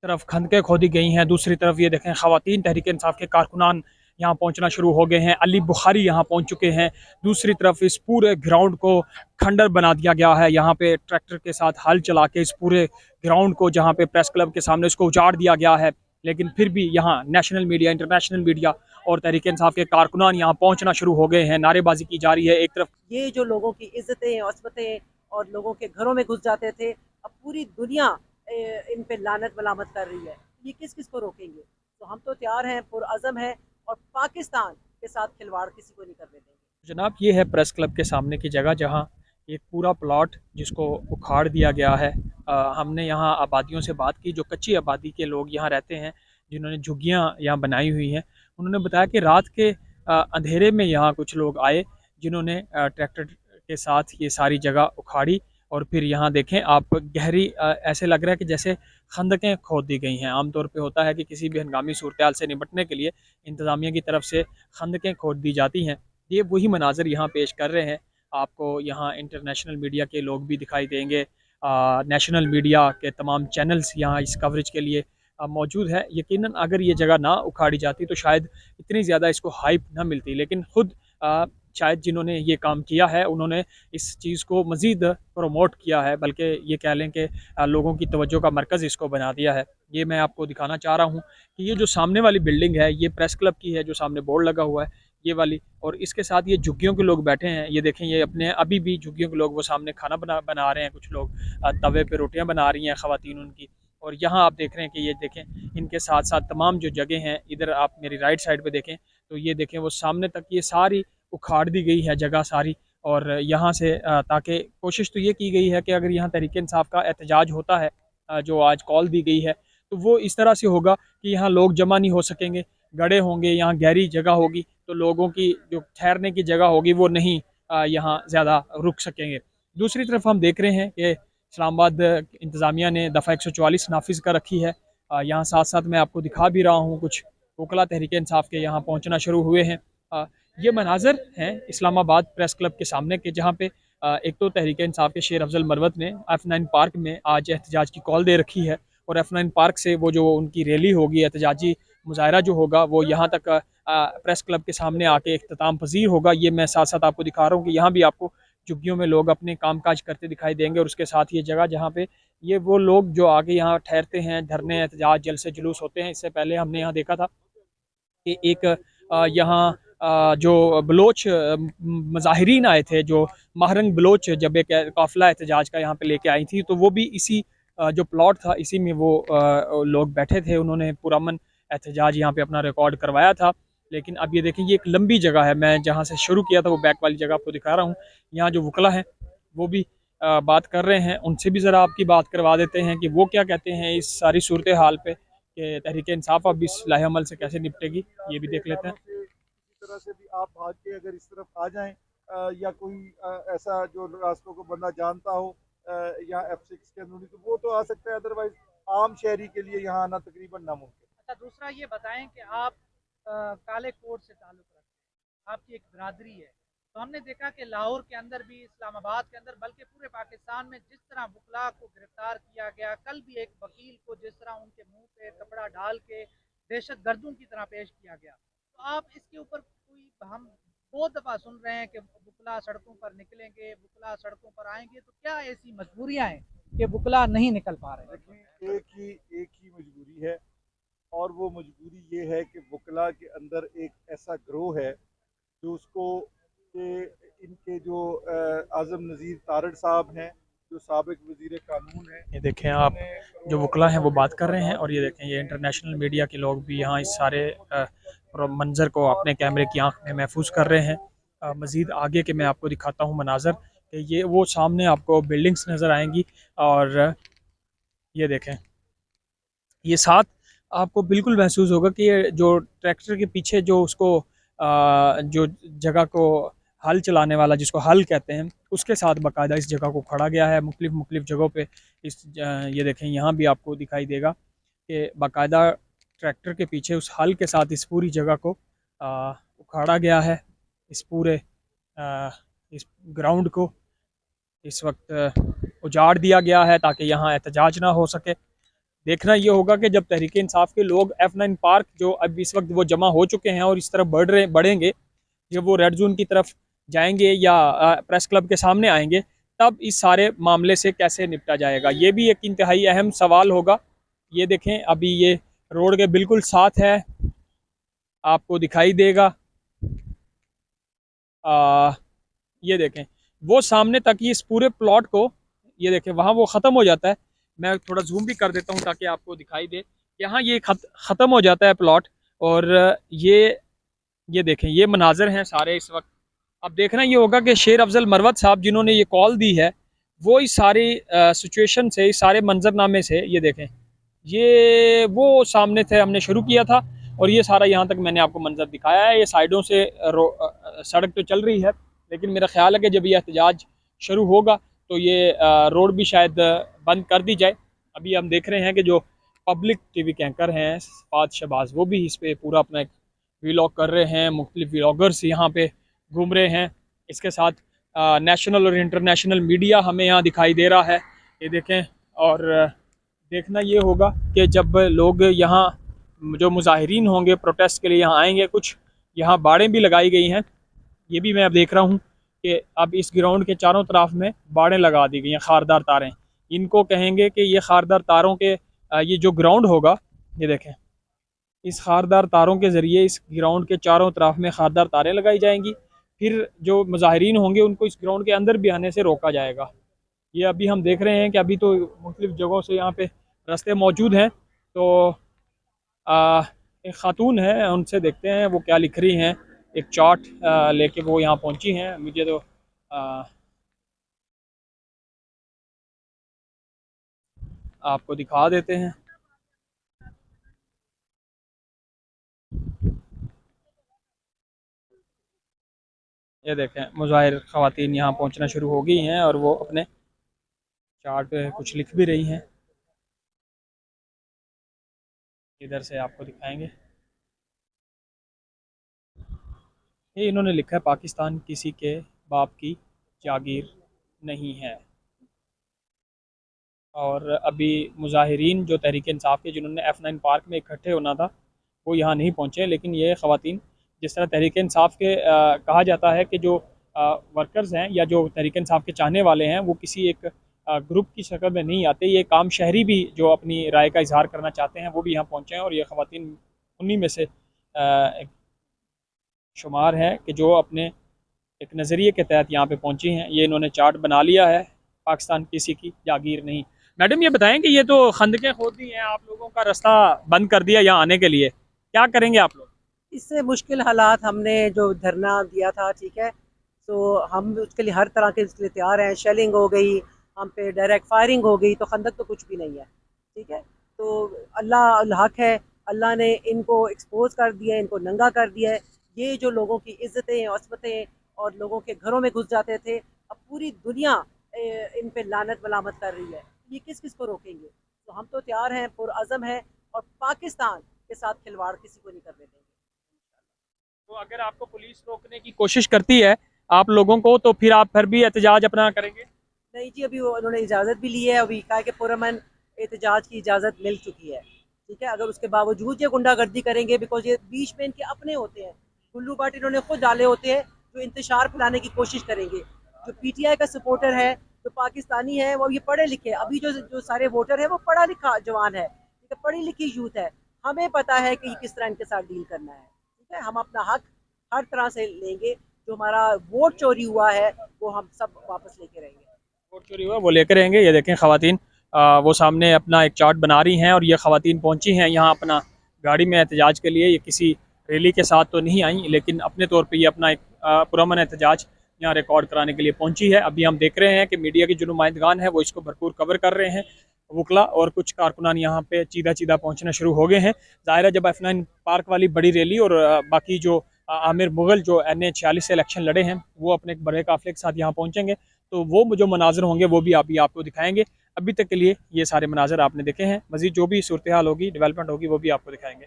तरफ खंदकें खोदी गई हैं, दूसरी तरफ ये देखें ख़वातीन तहरीक इंसाफ के कारकुनान यहाँ पहुँचना शुरू हो गए हैं। अली बुखारी यहाँ पहुँच चुके हैं। दूसरी तरफ इस पूरे ग्राउंड को खंडर बना दिया गया है। यहाँ पे ट्रैक्टर के साथ हल चला के इस पूरे ग्राउंड को, जहाँ पे प्रेस क्लब के सामने, उसको उजाड़ दिया गया है। लेकिन फिर भी यहाँ नेशनल मीडिया, इंटरनेशनल मीडिया और तहरीक इंसाफ के कारकुनान यहाँ पहुँचना शुरू हो गए हैं। नारेबाजी की जा रही है। एक तरफ ये जो लोगों की इज्जतें औसमतें और लोगों के घरों में घुस जाते थे, अब पूरी दुनिया इन पे लानत मलामत कर रही है। ये किस किस को रोकेंगे? तो हम तो तैयार हैं, पुरअज़म हैं, और पाकिस्तान के साथ खिलवाड़ किसी को नहीं करने देंगे। जनाब, ये है प्रेस क्लब के सामने की जगह, जहाँ एक पूरा प्लॉट जिसको उखाड़ दिया गया है। हमने यहाँ आबादियों से बात की, जो कच्ची आबादी के लोग यहाँ रहते हैं, जिन्होंने झुग्गियाँ यहाँ बनाई हुई हैं। उन्होंने बताया कि रात के अंधेरे में यहाँ कुछ लोग आए, जिन्होंने ट्रैक्टर के साथ ये सारी जगह उखाड़ी। और फिर यहाँ देखें आप, गहरी ऐसे लग रहा है कि जैसे खंदकें खोद दी गई हैं। आमतौर पे होता है कि किसी भी हंगामी सूरत हाल से निपटने के लिए इंतज़ामिया की तरफ से खंदकें खोद दी जाती हैं। ये वही मनाज़र यहाँ पेश कर रहे हैं। आपको यहाँ इंटरनेशनल मीडिया के लोग भी दिखाई देंगे। नेशनल मीडिया के तमाम चैनल्स यहाँ इस कवरेज के लिए मौजूद है। यकीनन अगर ये जगह ना उखाड़ी जाती तो शायद इतनी ज़्यादा इसको हाइप ना मिलती, लेकिन ख़ुद शायद जिन्होंने ये काम किया है उन्होंने इस चीज़ को मज़ीद प्रमोट किया है, बल्कि ये कह लें कि लोगों की तवज्जो का मरकज़ इसको बना दिया है। ये मैं आपको दिखाना चाह रहा हूँ कि ये जो सामने वाली बिल्डिंग है, ये प्रेस क्लब की है, जो सामने बोर्ड लगा हुआ है ये वाली। और इसके साथ ये झुग्गियों के लोग बैठे हैं। ये देखें, ये अपने अभी भी झुग्गियों के लोग, वो सामने खाना बना रहे हैं। कुछ लोग तवे पे रोटियां बना रही हैं ख़वातीन उनकी। और यहाँ आप देख रहे हैं कि ये देखें, इनके साथ साथ तमाम जो जगह हैं, इधर आप मेरी राइट साइड पे देखें तो ये देखें वो सामने तक ये सारी उखाड़ दी गई है जगह सारी। और यहाँ से ताकि कोशिश तो ये की गई है कि अगर यहाँ तहरीक इंसाफ का एहतजाज होता है, जो आज कॉल दी गई है, तो वो इस तरह से होगा कि यहाँ लोग जमा नहीं हो सकेंगे, गड़े होंगे, यहाँ गहरी जगह होगी, तो लोगों की जो ठहरने की जगह होगी वो नहीं यहाँ ज़्यादा रुक सकेंगे। दूसरी तरफ हम देख रहे हैं कि इस्लामाबाद इंतज़ामिया ने दफ़ा 144 नाफिज कर रखी है। यहाँ साथ साथ मैं आपको दिखा भी रहा हूँ, कुछ वकला तहरीक इंसाफ के यहाँ पहुँचना शुरू हुए हैं। ये मनाजर हैं इस्लामाबाद प्रेस क्लब के सामने के, जहाँ पे एक तो तहरीक इंसाफ के शेर अफजल मरवत ने F9 पार्क में आज एहतजाज की कॉल दे रखी है। और F9 पार्क से वो जो उनकी रैली होगी, एहतजाजी मुजाहरा जो होगा, वो यहाँ तक प्रेस क्लब के सामने आके इख्तिताम पजीर होगा। ये मैं साथ साथ आपको दिखा रहा हूँ कि यहाँ भी आपको झुग्गियों में लोग अपने काम काज करते दिखाई देंगे। और उसके साथ ये जगह जहाँ पे ये वो लोग जो आगे यहाँ ठहरते हैं, धरने, एहतजाज, जलसे जुलूस होते हैं। इससे पहले हमने यहाँ देखा था कि एक यहाँ जो बलोच मज़ाहिरीन आए थे, जो महरंग बलोच, जब एक काफ़िला एहतजाज का यहाँ पे लेके आई थी, तो वो भी इसी जो प्लॉट था, इसी में वो लोग बैठे थे। उन्होंने पुरअमन एहतजाज यहाँ पे अपना रिकॉर्ड करवाया था। लेकिन अब ये देखें, ये एक लंबी जगह है। मैं जहाँ से शुरू किया था वो बैक वाली जगह आपको दिखा रहा हूँ। यहाँ जो वकला हैं वो भी बात कर रहे हैं, उनसे भी ज़रा आपकी बात करवा देते हैं कि वो क्या कहते हैं इस सारी सूरत हाल पे, कि तहरीक इंसाफ अब इस लाहे अमल से कैसे निपटेगी। ये भी देख लेते हैं। किसी तरह से भी आप भाग के अगर इस तरफ आ जाएं, या कोई ऐसा जो रास्तों को बंदा जानता हो, या F6 के अंदर, तो वो तो आ सकता है, अदरवाइज आम शहरी के लिए यहाँ आना तकरीबन नामुमकिन। अच्छा, दूसरा ये बताएं कि आप काले कोट से ताल्लुक़ रखते हैं, आपकी एक बरादरी है, तो हमने देखा कि लाहौर के अंदर भी, इस्लामाबाद के अंदर, बल्कि पूरे पाकिस्तान में जिस तरह वकला को गिरफ्तार किया गया, कल भी एक वकील को जिस तरह उनके मुंह पे कपड़ा डाल के दहशत गर्दों की तरह पेश किया गया, तो आप इसके ऊपर कोई, हम बहुत दफ़ा सुन रहे हैं कि वकला सड़कों पर निकलेंगे, वकला सड़कों पर आएंगे, तो क्या ऐसी मजबूरियाँ हैं कि वकला नहीं निकल पा रहे हैं? देखिए, एक ही मजबूरी है, और वो मजबूरी ये है कि वकला के अंदर एक ऐसा ग्रोह है जो उसको कि इनके जो आज़म नज़ीर तारड़ साहब हैं, जो साबिक वज़ीर कानून हैं, ये देखें आप, जो वकला हैं वो बात कर रहे हैं। और ये देखें, ये इंटरनेशनल मीडिया के लोग भी यहाँ इस सारे मंज़र को अपने कैमरे की आंख में महफूज कर रहे हैं। मज़ीद आगे के मैं आपको दिखाता हूँ मनाज़र, कि ये वो सामने आपको बिल्डिंग्स नज़र आएंगी। और ये देखें, ये साथ आपको बिल्कुल महसूस होगा कि ये जो ट्रैक्टर के पीछे जो उसको जो जगह को हल चलाने वाला, जिसको हल कहते हैं, उसके साथ बाकायदा इस जगह को खड़ा गया है मुख्तलिफ़ जगहों पे। ये देखें, यहाँ भी आपको दिखाई देगा कि बाकायदा ट्रैक्टर के पीछे उस हल के साथ इस पूरी जगह को उखाड़ा गया है। इस पूरे इस ग्राउंड को इस वक्त उजाड़ दिया गया है ताकि यहाँ एहतजाज ना हो सके। देखना ये होगा कि जब तहरीक इंसाफ के लोग F9 पार्क जो अब इस वक्त वो जमा हो चुके हैं और इस तरफ बढ़ेंगे, जब वो रेड जोन की तरफ जाएंगे या प्रेस क्लब के सामने आएंगे, तब इस सारे मामले से कैसे निपटा जाएगा, ये भी एक इंतहाई अहम सवाल होगा। ये देखें, अभी ये रोड के बिल्कुल साथ है, आपको दिखाई देगा। ये देखें, वो सामने तक इस पूरे प्लॉट को, ये देखें वहाँ वो ख़त्म हो जाता है। मैं थोड़ा जूम भी कर देता हूँ ताकि आपको दिखाई दे। यहाँ ये ख़त्म हो जाता है प्लॉट, और ये देखें, ये मनाजर हैं सारे इस वक्त। अब देखना ये होगा कि शेर अफजल मरवत साहब जिन्होंने ये कॉल दी है, वो इस सारी सिचुएशन से, इस सारे मंजरनामे से, ये देखें, ये वो सामने थे, हमने शुरू किया था और ये सारा यहाँ तक मैंने आपको मंजर दिखाया है। ये साइडों से सड़क तो चल रही है, लेकिन मेरा ख्याल है कि जब ये एहतजाज शुरू होगा तो ये रोड भी शायद बंद कर दी जाए। अभी हम देख रहे हैं कि जो पब्लिक टीवी के एंकर हैं फात शहबाज, वो भी इस पर पूरा अपना एक व्लॉग कर रहे हैं, मुख्तलिफ व्लॉगर्स यहाँ पे घूम रहे हैं। इसके साथ नेशनल और इंटरनेशनल मीडिया हमें यहाँ दिखाई दे रहा है, ये देखें। और देखना ये होगा कि जब लोग यहाँ, जो मुजाहिरीन होंगे प्रोटेस्ट के लिए यहाँ आएंगे, कुछ यहाँ बाड़ें भी लगाई गई हैं, ये भी मैं अब देख रहा हूँ कि अब इस ग्राउंड के चारों तरफ में बाड़ें लगा दी गई हैं, खारदार तारें। इनको कहेंगे कि ये खारदार तारों के ये जो ग्राउंड होगा, ये देखें, इस खारदार तारों के ज़रिए इस ग्राउंड के चारों तरफ में खारदार तारें लगाई जाएंगी। फिर जो मुजाहिरीन होंगे उनको इस ग्राउंड के अंदर भी आने से रोका जाएगा। ये अभी हम देख रहे हैं कि अभी तो मुख्तलिफ जगहों से यहाँ पे रास्ते मौजूद हैं। तो एक ख़ातून है, उनसे देखते हैं वो क्या लिख रही हैं। एक चार्ट लेके वो यहाँ पहुँची हैं। मुझे तो आपको दिखा देते हैं। ये देखें, मुजाहिर ख़वातीन यहाँ पहुँचना शुरू हो गई हैं और वो अपने चार्ट पे कुछ लिख भी रही हैं। इधर से आपको दिखाएंगे, ये इन्होंने लिखा है, पाकिस्तान किसी के बाप की जागीर नहीं है। और अभी मुजाहिरीन जो तहरीक इंसाफ के, जिन्होंने F9 पार्क में इकट्ठे होना था, वो यहाँ नहीं पहुँचे। लेकिन ये ख़वातीन, जिस तरह तहरीक इंसाफ के कहा जाता है कि जो वर्कर्स हैं या जो तहरीक इंसाफ के चाहने वाले हैं, वो किसी एक ग्रुप की शक्ल में नहीं आते। ये काम शहरी भी जो अपनी राय का इजहार करना चाहते हैं वो भी यहाँ पहुँचे हैं, और ये ख़वातीन उन्हीं में से एक शुमार है कि जो अपने एक नज़रिए के तहत यहाँ पे पहुँची हैं। ये इन्होंने चार्ट बना लिया है, पाकिस्तान किसी की जागीर नहीं। मैडम ये बताएं कि ये तो खंदकें खोद दी हैं, आप लोगों का रास्ता बंद कर दिया यहाँ आने के लिए, क्या करेंगे आप लोग? इससे मुश्किल हालात, हमने जो धरना दिया था, ठीक है, तो हम उसके लिए हर तरह के इसके लिए तैयार हैं। शेलिंग हो गई, हम पे डायरेक्ट फायरिंग हो गई, तो खंदक तो कुछ भी नहीं है, ठीक है। तो अल्लाह हक है, अल्लाह ने इनको एक्सपोज कर दिया है, इनको नंगा कर दिया है। ये जो लोगों की इज़्ज़तें, असमतें और लोगों के घरों में घुस जाते थे, अब पूरी दुनिया इन पे लानत मलामत कर रही है। ये किस किस को रोकेंगे? तो हम तो तैयार हैं, पुरअज़म हैं, और पाकिस्तान के साथ खिलवाड़ किसी को नहीं करने देंगे। तो अगर आपको पुलिस रोकने की कोशिश करती है आप लोगों को, तो फिर आप फिर भी एहतजाज अपना करेंगे? नहीं जी, अभी उन्होंने इजाज़त भी ली है, अभी कहा कि पुरअमन एहतजाज की इजाज़त मिल चुकी है, ठीक है। अगर उसके बावजूद ये गुंडागर्दी करेंगे, बिकॉज ये बीच में इनके अपने होते हैं, गुल्लू बाट इन्होंने खुद डाले होते हैं जो इंतशार फैलाने की कोशिश करेंगे। जो PTI का सपोर्टर है, जो पाकिस्तानी है, वो ये पढ़े लिखे, अभी जो सारे वोटर है वो पढ़ा लिखा जवान है, ठीक है, पढ़ी लिखी यूथ है। हमें पता है कि किस तरह इनके साथ डील करना है, ठीक है। हम अपना हक हर तरह से लेंगे, जो हमारा वोट चोरी हुआ है वो हम सब वापस लेके रहेंगे। वोट चोरी हुआ वो लेकर रहेंगे। ये देखें ख़वातीन वो सामने अपना एक चार्ट बना रही हैं, और ये ख़वातीन पहुंची हैं यहाँ अपना गाड़ी में एहतजाज के लिए। ये किसी रैली के साथ तो नहीं आई, लेकिन अपने तौर पे ये अपना एक पुरअमन एहतजाज यहाँ रिकॉर्ड कराने के लिए पहुंची है। अभी हम देख रहे हैं कि मीडिया के जो नुमाइंदगान हैं वो इसको भरपूर कवर कर रहे हैं, वकला और कुछ कारकुनान यहाँ पे चीदा चीदा पहुँचना शुरू हो गए हैं। ज़ाहिर है, जब F9 पार्क वाली बड़ी रैली और बाकी जो आमिर मुग़ल जो NA 46 से इलेक्शन लड़े हैं, वो अपने एक बड़े काफ़िले के साथ यहाँ पहुँचेंगे, तो वो जो मनाजर होंगे वो भी आपको दिखाएंगे। अभी तक के लिए ये सारे मनाजर आपने देखे हैं, मज़ीद जो भी सूरत हाल होगी, डेवलपमेंट होगी, वो भी आपको दिखाएंगे।